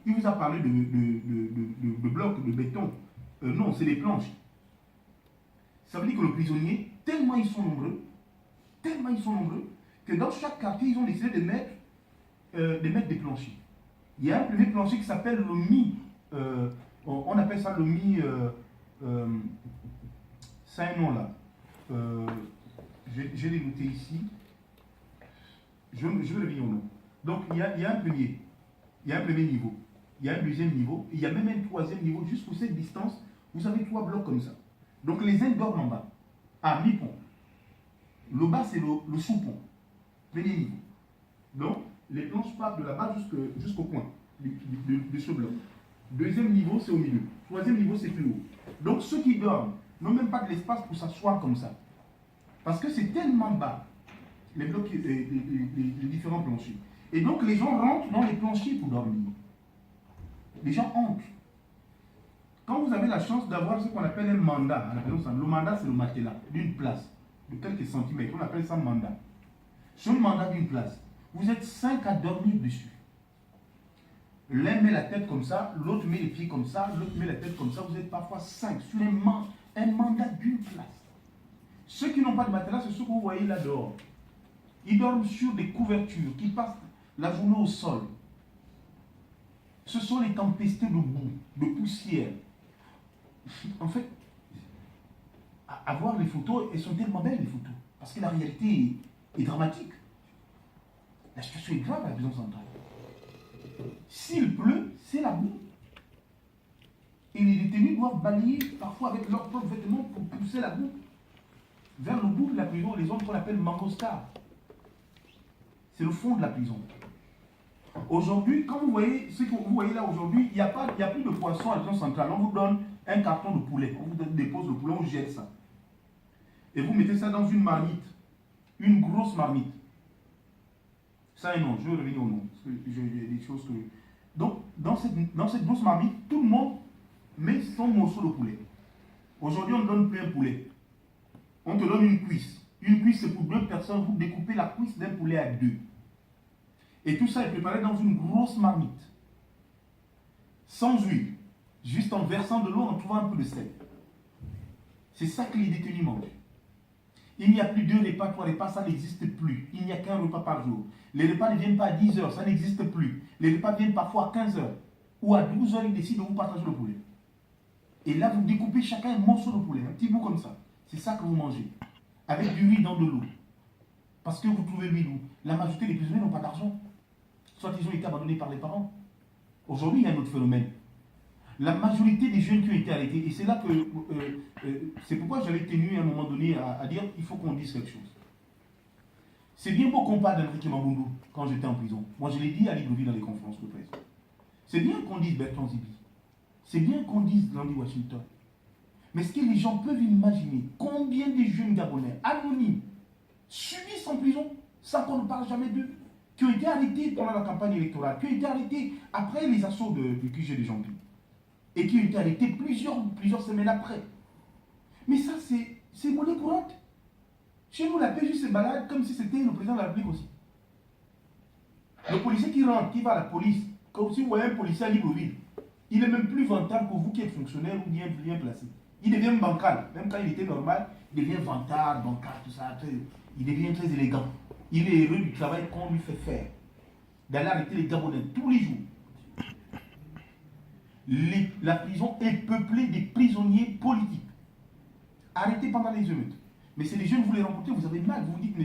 Il vous a parlé de blocs, de béton. Non, c'est des planches. Ça veut dire que les prisonniers, tellement ils sont nombreux, que dans chaque quartier, ils ont décidé de mettre des planchers. Il y a un premier plancher qui s'appelle le mi. On appelle ça le mi. C'est un nom là. Je l'ai noté ici. Je vais le dire au nom. Donc il y a un premier. Il y a un premier niveau. Il y a un deuxième niveau. Et il y a même un troisième niveau. Juste pour cette distance, vous avez 3 blocs comme ça. Donc les uns dorment en bas, à mi-pont. Le bas, c'est le sous-pont. Premier niveau. Donc, les planches partent de là-bas jusqu'au point de ce bloc. Deuxième niveau, c'est au milieu. Troisième niveau, c'est plus haut. Donc, ceux qui dorment n'ont même pas de l'espace pour s'asseoir comme ça. Parce que c'est tellement bas, les blocs, les différents planchers. Et donc, les gens rentrent dans les planchers pour dormir. Les gens entrent. Quand vous avez la chance d'avoir ce qu'on appelle un mandat, le mandat, c'est le matelas d'une place, de quelques centimètres. On appelle ça mandat. Sur le mandat d'une place, vous êtes 5 à dormir dessus. L'un met la tête comme ça, l'autre met les pieds comme ça, l'autre met la tête comme ça. Vous êtes parfois 5 sur un mandat d'une place. Ceux qui n'ont pas de matelas, c'est ceux que vous voyez là dehors. Ils dorment sur des couvertures qui passent la journée au sol. Ce sont les tempestés de boue, de poussière. En fait, à voir les photos, elles sont tellement belles les photos. Parce que la réalité est dramatique. La situation est grave à la prison centrale. S'il pleut, c'est la boue. Et les détenus doivent balayer parfois avec leurs propres vêtements pour pousser la boue vers le bout de la prison, les zones qu'on appelle mangostar. C'est le fond de la prison. Aujourd'hui, quand vous voyez ce que vous voyez là aujourd'hui, il n'y a plus de poisson à la prison centrale. On vous donne un carton de poulet, on vous dépose le poulet, on jette ça. Et vous mettez ça dans une marmite, une grosse marmite. Ça et non, je vais revenir au nom, parce que j'ai des choses que... Donc, dans cette grosse marmite, tout le monde met son morceau de poulet. Aujourd'hui, on ne donne plus un poulet. On te donne une cuisse. Une cuisse, c'est pour 2 personnes, vous découpez la cuisse d'un poulet à 2. Et tout ça est préparé dans une grosse marmite. Sans huile. Juste en versant de l'eau, en trouvant un peu de sel. C'est ça que les détenus mangent. Il n'y a plus 2 repas, 3 repas, ça n'existe plus. Il n'y a qu'un repas par jour. Les repas ne viennent pas à 10 heures, ça n'existe plus. Les repas viennent parfois à 15 heures. Ou à 12 heures, ils décident de vous partager le poulet. Et là, vous découpez chacun un morceau de poulet, un petit bout comme ça. C'est ça que vous mangez. Avec du riz dans de l'eau. Parce que vous trouvez l'huile où la majorité des prisonniers n'ont pas d'argent. Soit ils ont été abandonnés par les parents. Aujourd'hui, il y a un autre phénomène. La majorité des jeunes qui ont été arrêtés, et c'est là que, c'est pourquoi j'avais tenu à un moment donné à dire il faut qu'on dise quelque chose. C'est bien beau qu'on parle d'Henrique Mambundu quand j'étais en prison. Moi, je l'ai dit à Libreville dans les conférences de presse. C'est bien qu'on dise Bertrand Zibi. C'est bien qu'on dise Landy Washington. Mais est-ce que les gens peuvent imaginer combien de jeunes Gabonais anonymes subissent en prison sans qu'on ne parle jamais d'eux, qui ont été arrêtés pendant la campagne électorale, qui ont été arrêtés après les assauts du QG de Jean-Pierre, et qui ont été arrêtés plusieurs semaines après. Mais ça, c'est monnaie courante. Chez nous, la PJ se balade comme si c'était le président de la République aussi. Le policier qui rentre, qui va à la police, comme si vous voyez un policier à Libreville, il est même plus vantard que vous qui êtes fonctionnaire ou bien placé. Il devient bancal. Même quand il était normal, il devient vantard, bancal, tout ça. Il devient très élégant. Il est heureux du travail qu'on lui fait faire. D'aller arrêter les Gabonais tous les jours. La prison est peuplée des prisonniers politiques. Arrêtés pendant les émeutes. Mais c'est les jeunes, vous les rencontrez, vous avez mal. Vous vous dites,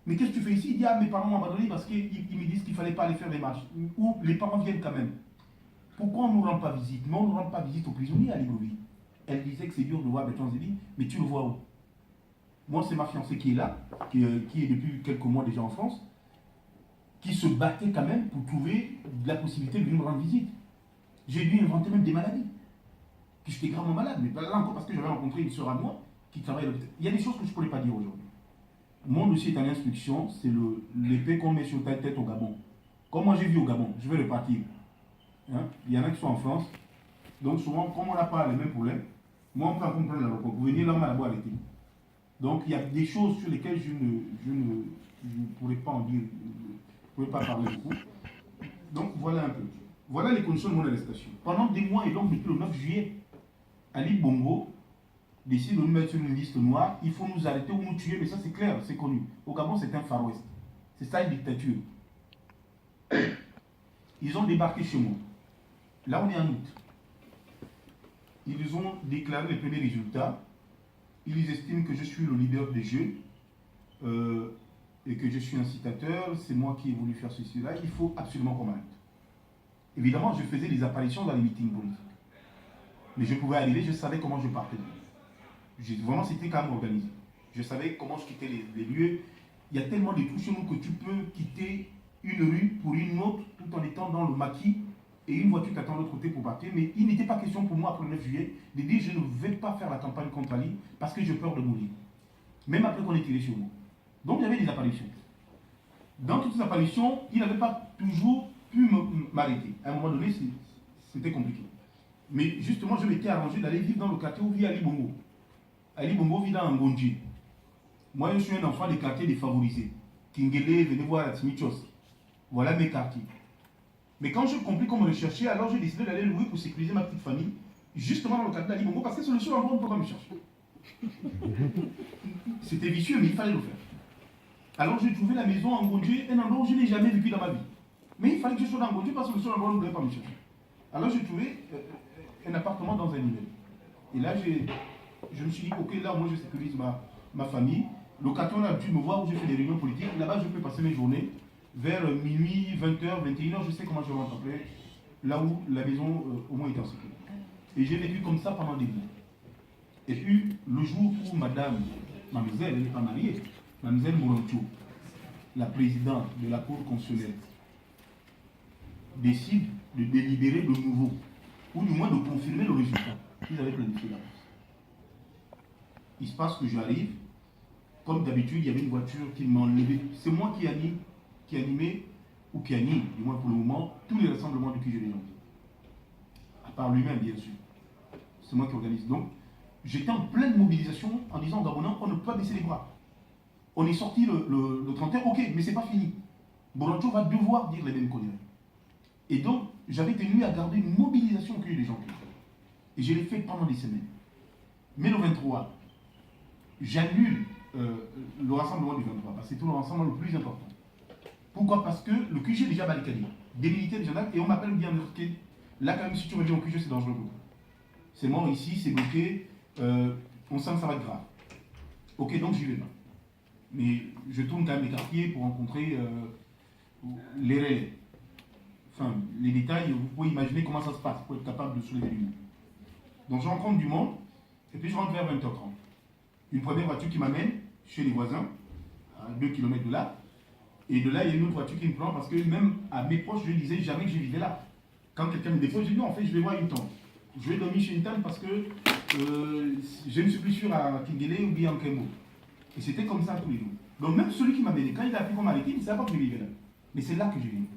mais qu'est-ce que tu fais ici? Il dit, mes parents m'ont abandonné parce qu'ils me disent qu'il ne fallait pas aller faire les marches. Ou les parents viennent quand même. Pourquoi on ne nous rend pas visite? Mais on ne rend pas visite aux prisonniers à Libreville. Elle disait que c'est dur de voir Bertrand Zibi, mais tu le vois où? Moi, c'est ma fiancée qui est là, qui est depuis quelques mois déjà en France, qui se battait quand même pour trouver la possibilité de venir me rendre visite. J'ai dû inventer même des maladies. Que j'étais gravement malade, mais là encore parce que j'avais rencontré une sœur à moi qui travaille à l'hôpital. Il y a des choses que je ne pourrais pas dire aujourd'hui. Mon dossier est en instruction, c'est l'épée qu'on met sur ta tête au Gabon. Comme moi j'ai vu au Gabon, je vais repartir. Hein? Il y en a qui sont en France, donc souvent, comme on n'a pas les mêmes problèmes, moi on peut comprendre l'aéroport. Vous venez là, on m'a d'abord arrêté. Donc il y a des choses sur lesquelles je ne pourrais pas en dire, je ne pourrais pas parler beaucoup. Donc voilà un peu. Voilà les conditions de mon arrestation. Pendant des mois et donc depuis le 9 juillet, Ali Bongo décide de nous mettre sur une liste noire. Il faut nous arrêter ou nous tuer, mais ça c'est clair, c'est connu. Au Gabon, c'est un Far West. C'est ça une dictature. Ils ont débarqué chez moi. Là, on est en août. Ils ont déclaré les premiers résultats. Ils estiment que je suis le leader des jeux et que je suis incitateur. C'est moi qui ai voulu faire ceci, là. Il faut absolument qu'on m'arrête. Évidemment, je faisais des apparitions dans les meetings politiques. Mais je pouvais arriver, je savais comment je partais. Vraiment, c'était quand même organisé. Je savais comment je quittais les lieux. Il y a tellement de trous chez nous que tu peux quitter une rue pour une autre tout en étant dans le maquis et une voiture qui attend de l'autre côté pour partir. Mais il n'était pas question pour moi après le 9 juillet de dire je ne vais pas faire la campagne contre Ali parce que j'ai peur de mourir. Même après qu'on ait tiré sur moi. Donc il y avait des apparitions. Dans toutes ces apparitions, il n'avait pas toujours pu m'arrêter. À un moment donné, c'était compliqué. Mais justement, je m'étais arrangé d'aller vivre dans le quartier où vit Ali Bongo. Ali Bongo vit dans Ngonji. Moi, je suis un enfant des quartiers défavorisés. Kingele, venez voir la Timichos. Voilà mes quartiers. Mais quand j'ai compris qu'on me recherchait, alors j'ai décidé d'aller louer pour sécuriser ma petite famille, justement dans le quartier d'Ali Bongo, parce que c'est le seul endroit où on ne peut pas me chercher. C'était vicieux, mais il fallait le faire. Alors j'ai trouvé la maison en Ngonji, un endroit où je n'ai jamais vécu dans ma vie. Mais il fallait que je sois dans Ngonji parce que le seul endroit où on ne pouvait pas me chercher. Alors j'ai trouvé un appartement dans un immeuble. Et là, je me suis dit, ok, là, moi, je sécurise ma famille. Le quartier, on a l'habitude de me voir où je fais des réunions politiques. Là-bas, je peux passer mes journées. Vers minuit, 20h, 21h, je sais comment je rentre après. Là où la maison, au moins, était en sécurité. Et j'ai vécu comme ça pendant des mois. Et puis, le jour où mademoiselle, elle n'est pas mariée, mademoiselle Mourancho, la présidente de la Cour constitutionnelle, décide de délibérer de nouveau, ou du moins de confirmer le résultat qu'ils avaient planifié d'avance. Il se passe que j'arrive, comme d'habitude, il y avait une voiture qui m'a enlevé. C'est moi qui animais, ou qui anime, du moins pour le moment, tous les rassemblements du QG des gens. À part lui-même, bien sûr. C'est moi qui organise. Donc, j'étais en pleine mobilisation en disant aux Gabonais, on ne peut pas baisser les bras. On est sorti le 31, ok, mais c'est pas fini. Borancho va devoir dire les mêmes conneries. Et donc, j'avais tenu à garder une mobilisation au QG des gens. Et je l'ai fait pendant des semaines. Mais le 23, j'annule le rassemblement du 23, parce que c'est tout le rassemblement le plus important. Pourquoi? Parce que le QG est déjà barricadé, des militaires déjà là, et on m'appelle bien bloqué. Là, quand même, si tu reviens au QG, c'est dangereux. C'est mort ici, c'est bloqué, on sent que ça va être grave. Ok, donc j'y vais pas. Mais je tourne quand même les quartiers pour rencontrer les relais. Enfin, les détails, vous pouvez imaginer comment ça se passe pour être capable de soulever du monde. Donc je rencontre du monde, et puis je rentre vers 20h30. Une première voiture qui m'amène chez les voisins, à 2 km de là. Et de là, il y a une autre voiture qui me prend parce que même à mes proches, je disais jamais que je vivais là. Quand quelqu'un me dépose, je dis non, en fait, je vais voir une tante. Je vais dormir chez une tante parce que je ne suis plus sûr à Kingele ou bien en Kembo. Et c'était comme ça tous les jours. Donc même celui qui m'a donné, quand il a appris qu'on m'arrêtait, il ne savait pas que je vivais là. Mais c'est là que je vivais.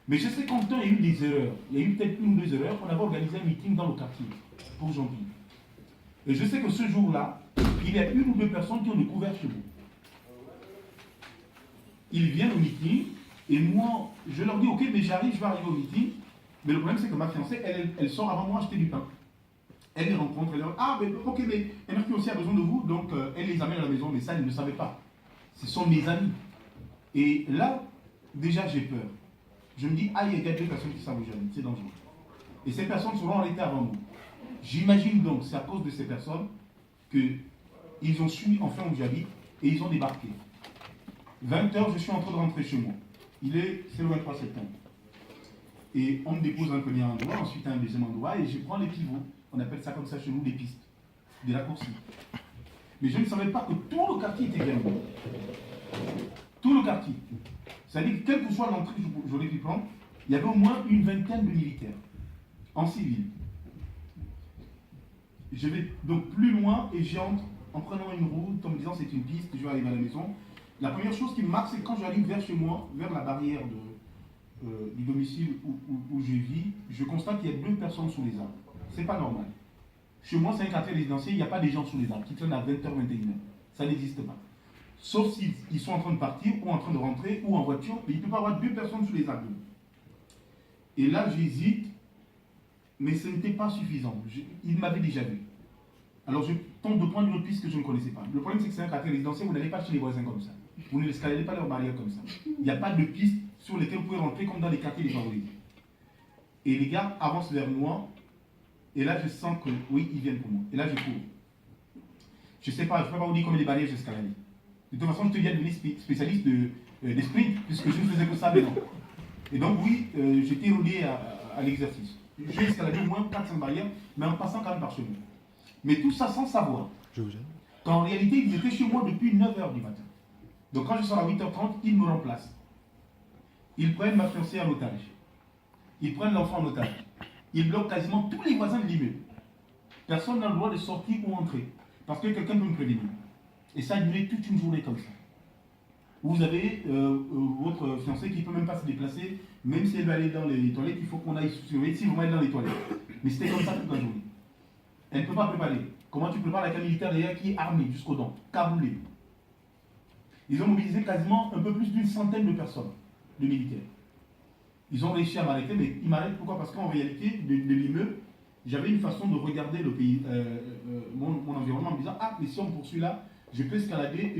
Mais je sais qu'en temps, il y a eu des erreurs. Il y a eu peut-être une ou deux erreurs. On avait organisé un meeting dans le quartier pour janvier. Et je sais que ce jour-là, il y a une ou deux personnes qui ont découvert chez vous. Ils viennent au meeting, et moi, je leur dis, ok, mais j'arrive, je vais arriver au meeting. Mais le problème, c'est que ma fiancée, elle sort avant moi acheter du pain. Elle les rencontre, elle leur dit, ah, mais ok, mais MRP aussi a besoin de vous, donc elle les amène à la maison, mais ça, elle ne le savait pas. Ce sont mes amis. Et là, déjà, j'ai peur. Je me dis, ah, il y a deux personnes qui savent où j'habite, c'est dangereux. Et ces personnes seront arrêtées avant nous. J'imagine donc, c'est à cause de ces personnes qu'ils ont su enfin où j'habite et ils ont débarqué. 20h, je suis en train de rentrer chez moi. C'est le 23 septembre. Et on me dépose un premier endroit, ensuite un deuxième endroit, et je prends les pivots. On appelle ça comme ça chez nous des pistes, des raccourcis. Mais je ne savais pas que tout le quartier était gardé. Tout le quartier. C'est-à-dire que quelle que soit l'entrée que j'aurais pu prendre, il y avait au moins une vingtaine de militaires, en civil. Je vais donc plus loin et j'entre en prenant une route, en me disant c'est une piste, je vais arriver à la maison. La première chose qui me marque, c'est quand j'arrive vers chez moi, vers la barrière du domicile où je vis, je constate qu'il y a deux personnes sous les arbres. C'est pas normal. Chez moi, c'est un quartier résidentiel, il n'y a pas des gens sous les arbres qui traînent à 20h, 21h. Ça n'existe pas. Sauf s'ils sont en train de partir, ou en train de rentrer, ou en voiture, mais il ne peut pas y avoir deux personnes sous les arbres. Et là, j'hésite, mais ce n'était pas suffisant. Il m'avait déjà vu. Alors je tente de prendre une autre piste que je ne connaissais pas. Le problème, c'est que c'est un quartier résidentiel, vous n'allez pas chez les voisins comme ça. Vous n'escaladez pas leurs barrières comme ça. Il n'y a pas de piste sur lesquelles vous pouvez rentrer comme dans les quartiers défavorisés. Et les gars avancent vers moi, et là je sens que oui, ils viennent pour moi. Et là je cours. Je ne sais pas, je ne peux pas vous dire combien de barrières j'escaladais. De toute façon, je te viens de devenir spécialiste des sprints, puisque je ne faisais que ça maintenant. Et donc oui, j'étais relié à l'exercice. J'ai escaladé au moins 400 barrières, mais en passant quand même par chez moi. Mais tout ça sans savoir qu'en réalité, ils étaient chez moi depuis 9h du matin. Donc quand je sors à 8h30, ils me remplacent. Ils prennent ma fiancée en otage. Ils prennent l'enfant en otage. Ils bloquent quasiment tous les voisins de l'immeuble. Personne n'a le droit de sortir ou entrer. Parce que quelqu'un peut me prévenir. Et ça a duré toute une journée comme ça. Vous avez votre fiancée qui ne peut même pas se déplacer, même si elle va aller dans les toilettes, il faut qu'on aille surveiller si vous allez dans les toilettes. Mais c'était comme ça toute la journée. Elle ne peut pas préparer. Comment tu prépares avec un militaire derrière qui est armé jusqu'aux dents, cagoulé? Ils ont mobilisé quasiment un peu plus d'une centaine de personnes, de militaires. Ils ont réussi à m'arrêter, mais ils m'arrêtent pourquoi? Parce qu'en réalité, de l'immeuble, j'avais une façon de regarder le pays, mon environnement en me disant, ah, mais si on me poursuit là, je peux escalader.